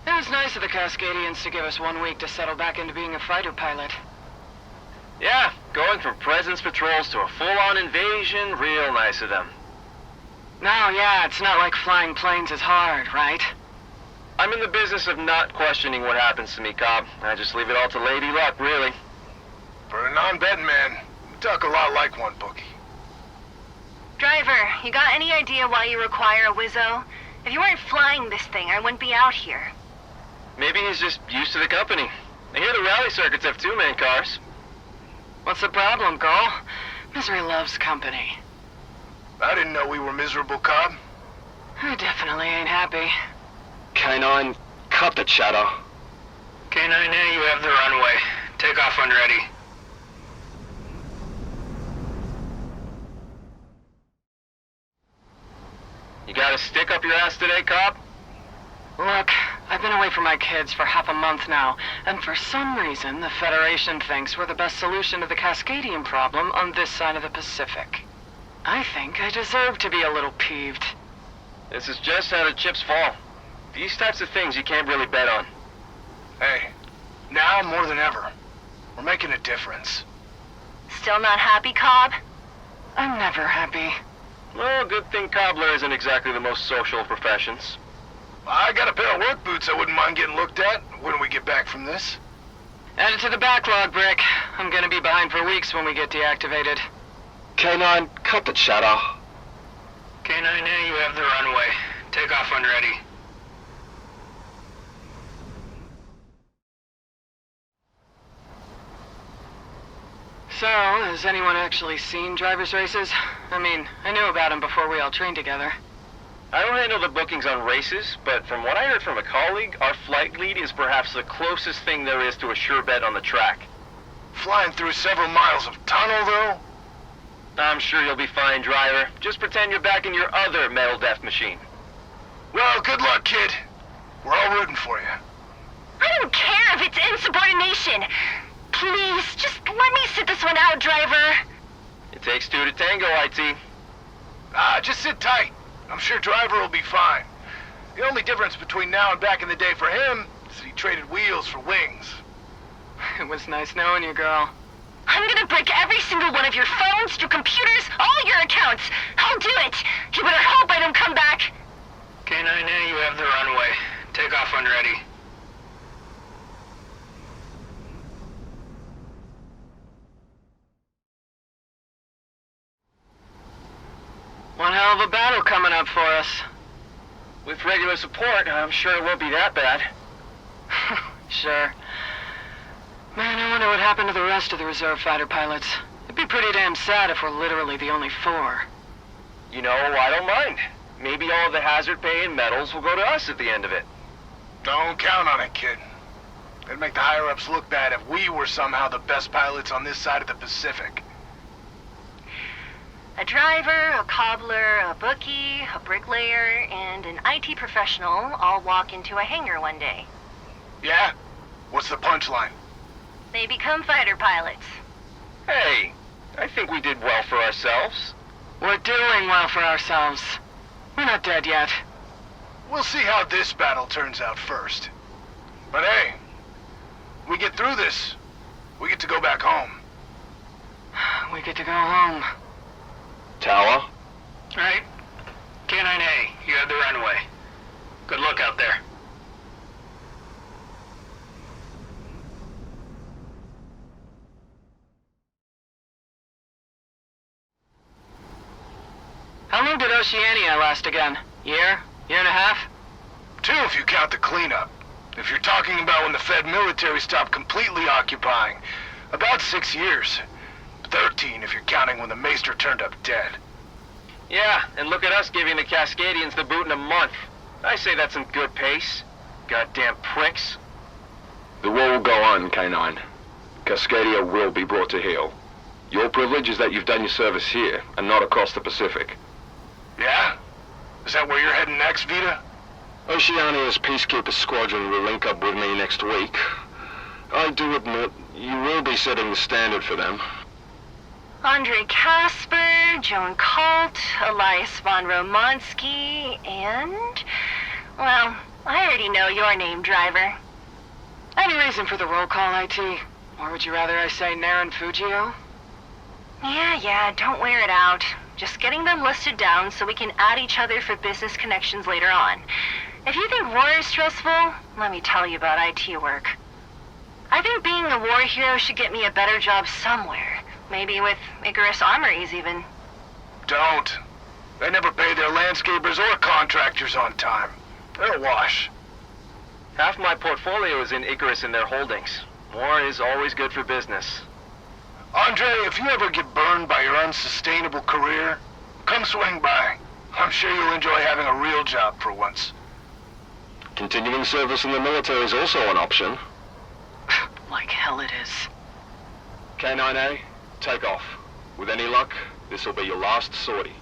It was nice of the Cascadians to give us 1 week to settle back into being a fighter pilot. Yeah, going from presence patrols to a full-on invasion, real nice of them. No, yeah, it's not like flying planes is hard, right? I'm in the business of not questioning what happens to me, Cobb. I just leave it all to Lady Luck, really. For a non-betting man, you talk a lot like one bookie. Driver, you got any idea why you require a Wizzo? If you weren't flying this thing, I wouldn't be out here. Maybe he's just used to the company. I hear the rally circuits have two-man cars. What's the problem, girl? Misery loves company. I didn't know we were miserable, Cobb. I definitely ain't happy. K9, cut the chatter. K9A, you have the runway. Takeoff when ready. You got a stick up your ass today, Cobb? Look, I've been away from my kids for half a month now, and for some reason the Federation thinks we're the best solution to the Cascadian problem on this side of the Pacific. I think I deserve to be a little peeved. This is just how the chips fall. These types of things you can't really bet on. Hey, now more than ever, we're making a difference. Still not happy, Cobb? I'm never happy. Well, good thing cobbler isn't exactly the most social of professions. I got a pair of work boots I wouldn't mind getting looked at when we get back from this. Add it to the backlog, Brick. I'm gonna be behind for weeks when we get deactivated. K9, cut the chatter. K9A, you have the runway. Takeoff when ready. So, has anyone actually seen driver's races? I mean, I knew about them before we all trained together. I don't handle the bookings on races, but from what I heard from a colleague, our flight lead is perhaps the closest thing there is to a sure bet on the track. Flying through several miles of tunnel, though? I'm sure you'll be fine, driver. Just pretend you're back in your other metal death machine. Well, good luck, kid. We're all rooting for you. I don't care if it's insubordination. Please, just let me sit this one out, driver. It takes two to tango, IT. Just sit tight. I'm sure Driver will be fine. The only difference between now and back in the day for him is that he traded wheels for wings. It was nice knowing you, girl. I'm gonna break every single one of your phones, your computers, all your accounts. I'll do it. You better hope I don't come back. K9A, you have the runway. Takeoff when ready. One hell of a battle coming up for us. With regular support, I'm sure it won't be that bad. Sure. Man, I wonder what happened to the rest of the reserve fighter pilots. It'd be pretty damn sad if we're literally the only 4. You know, I don't mind. Maybe all of the hazard pay and medals will go to us at the end of it. Don't count on it, kid. It'd make the higher-ups look bad if we were somehow the best pilots on this side of the Pacific. A driver, a cobbler, a bookie, a bricklayer, and an IT professional all walk into a hangar one day. Yeah? What's the punchline? They become fighter pilots. Hey, I think we did well for ourselves. We're doing well for ourselves. We're not dead yet. We'll see how this battle turns out first. But hey, we get through this, we get to go back home. We get to go home. Tower? Right. K9A, you have the runway. Good luck out there. How long did Oceania last again? Year? Year and a half? 2 if you count the cleanup. If you're talking about when the Fed military stopped completely occupying, about 6 years. 13 if you're counting when the Maester turned up dead. Yeah, and look at us giving the Cascadians the boot in a month. I say that's some good pace. Goddamn pricks. The war will go on, K9. Cascadia will be brought to heel. Your privilege is that you've done your service here, and not across the Pacific. Yeah? Is that where you're heading next, Vita? Oceania's Peacekeeper Squadron will link up with me next week. I do admit, you will be setting the standard for them. Andre Casper, Joan Colt, Elias von Romansky, and... well, I already know your name, driver. Any reason for the roll call, IT? Or would you rather I say Naren Fujio? Yeah, don't wear it out. Just getting them listed down so we can add each other for business connections later on. If you think war is stressful, let me tell you about IT work. I think being a war hero should get me a better job somewhere. Maybe with Icarus Armories, even. Don't. They never pay their landscapers or contractors on time. They're a wash. Half my portfolio is in Icarus and their holdings. War is always good for business. Andre, if you ever get burned by your unsustainable career, come swing by. I'm sure you'll enjoy having a real job for once. Continuing service in the military is also an option. Like hell it is. K9A, take off. With any luck, this will be your last sortie.